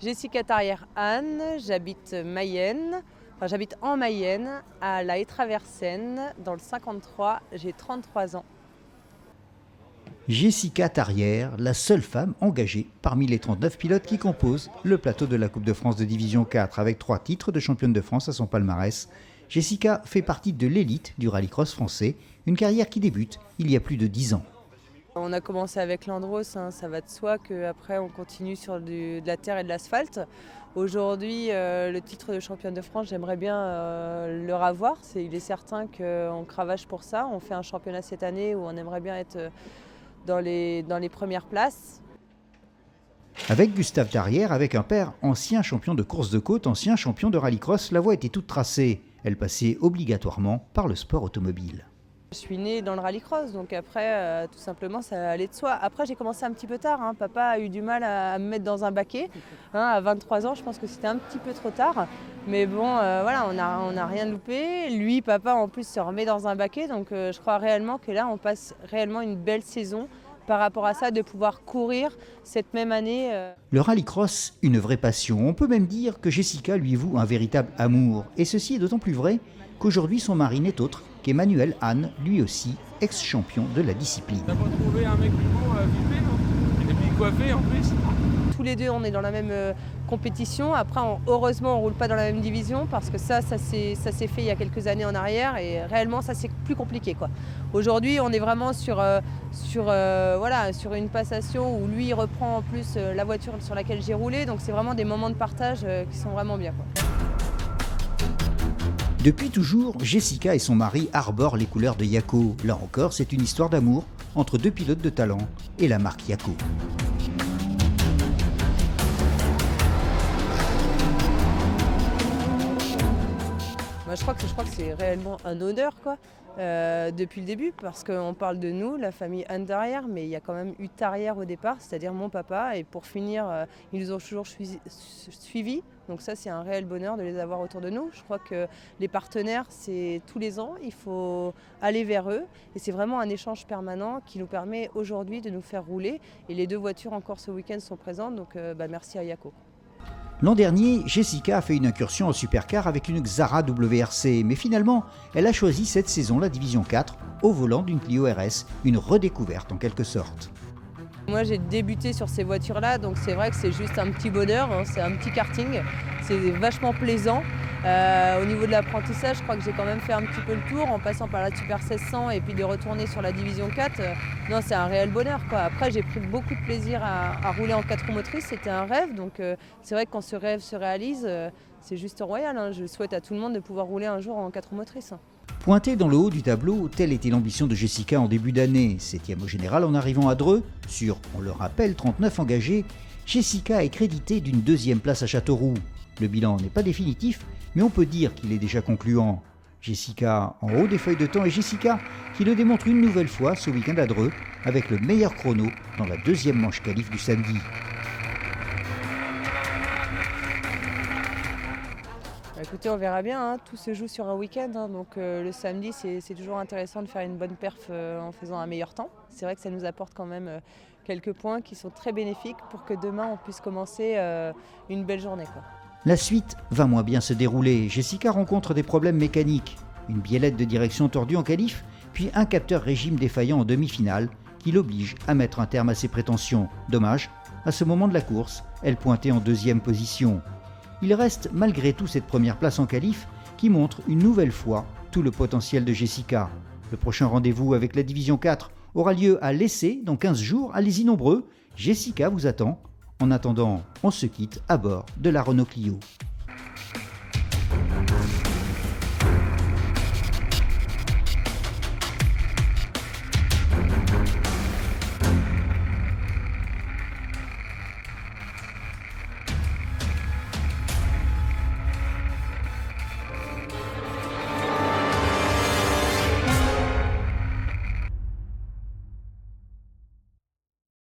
Jessica Tarrière-Anne, j'habite Mayenne. Enfin, j'habite en Mayenne, à La Haye-Traversaine, dans le 53. J'ai 33 ans. Jessica Tarrière, la seule femme engagée parmi les 39 pilotes qui composent le plateau de la Coupe de France de Division 4 avec 3 titres de championne de France à son palmarès. Jessica fait partie de l'élite du rallycross français, une carrière qui débute il y a plus de 10 ans. On a commencé avec l'Andros, ça va de soi qu'après on continue sur de la terre et de l'asphalte. Aujourd'hui, le titre de championne de France, j'aimerais bien le revoir. Il est certain qu'on cravache pour ça. On fait un championnat cette année où on aimerait bien être dans les premières places. Avec Gustave Tarrière, avec un père ancien champion de course de côte, ancien champion de rallycross, la voie était toute tracée. Elle passait obligatoirement par le sport automobile. Je suis née dans le rallycross, donc après, tout simplement, ça allait de soi. Après, j'ai commencé un petit peu tard. Papa a eu du mal à me mettre dans un baquet. À 23 ans, je pense que c'était un petit peu trop tard. Mais bon, voilà, on n'a rien loupé. Lui, papa, en plus, se remet dans un baquet. Donc je crois réellement que là, on passe réellement une belle saison par rapport à ça, de pouvoir courir cette même année. Le rallycross, une vraie passion. On peut même dire que Jessica lui voue un véritable amour. Et ceci est d'autant plus vrai qu'aujourd'hui, son mari n'est autre qu'Emmanuel Anne, lui aussi ex-champion de la discipline. T'as pas trouvé un mec plus beau à filmer, non? Et puis coiffé en plus. Tous les deux, on est dans la même compétition. Après, heureusement, on ne roule pas dans la même division parce que ça s'est fait il y a quelques années en arrière et réellement, ça c'est plus compliqué, quoi. Aujourd'hui, on est vraiment sur une passation où lui il reprend en plus la voiture sur laquelle j'ai roulé. Donc c'est vraiment des moments de partage qui sont vraiment bien, quoi. Depuis toujours, Jessica et son mari arborent les couleurs de Yako. Là encore, c'est une histoire d'amour entre deux pilotes de talent et la marque Yako. Moi, je crois que c'est réellement un honneur, quoi, depuis le début, parce qu'on parle de nous, la famille Anne Tarrière, mais il y a quand même eu Tarrière au départ, c'est-à-dire mon papa, et pour finir, ils nous ont toujours suivis. Donc ça, c'est un réel bonheur de les avoir autour de nous. Je crois que les partenaires, c'est tous les ans, il faut aller vers eux, et c'est vraiment un échange permanent qui nous permet aujourd'hui de nous faire rouler. Et les deux voitures encore ce week-end sont présentes, donc merci à Yako. L'an dernier, Jessica a fait une incursion en supercar avec une Xara WRC, mais finalement, elle a choisi cette saison la Division 4 au volant d'une Clio RS, une redécouverte en quelque sorte. Moi, j'ai débuté sur ces voitures-là, donc c'est vrai que c'est juste un petit bonheur, c'est un petit karting, c'est vachement plaisant. Au niveau de l'apprentissage, je crois que j'ai quand même fait un petit peu le tour en passant par la Super 1600 et puis de retourner sur la Division 4. Non, c'est un réel bonheur, quoi. Après, j'ai pris beaucoup de plaisir à rouler en 4 roues motrices, c'était un rêve. Donc c'est vrai que quand ce rêve se réalise, c'est juste royal. Je souhaite à tout le monde de pouvoir rouler un jour en 4 roues motrices. Pointée dans le haut du tableau, telle était l'ambition de Jessica en début d'année. 7e au général en arrivant à Dreux, sur, on le rappelle, 39 engagés, Jessica est créditée d'une 2e place à Châteauroux. Le bilan n'est pas définitif, mais on peut dire qu'il est déjà concluant. Jessica en haut des feuilles de temps et Jessica qui le démontre une nouvelle fois ce week-end à Dreux avec le meilleur chrono dans la 2e manche qualif du samedi. Écoutez, on verra bien, tout se joue sur un week-end, donc le samedi c'est toujours intéressant de faire une bonne perf en faisant un meilleur temps. C'est vrai que ça nous apporte quand même quelques points qui sont très bénéfiques pour que demain on puisse commencer une belle journée, quoi. La suite va moins bien se dérouler. Jessica rencontre des problèmes mécaniques, une biellette de direction tordue en qualif, puis un capteur régime défaillant en demi-finale qui l'oblige à mettre un terme à ses prétentions. Dommage, à ce moment de la course, elle pointait en 2e position. Il reste malgré tout cette première place en qualif qui montre une nouvelle fois tout le potentiel de Jessica. Le prochain rendez-vous avec la Division 4 aura lieu à l'Essai dans 15 jours. Allez-y nombreux, Jessica vous attend. En attendant, on se quitte à bord de la Renault Clio.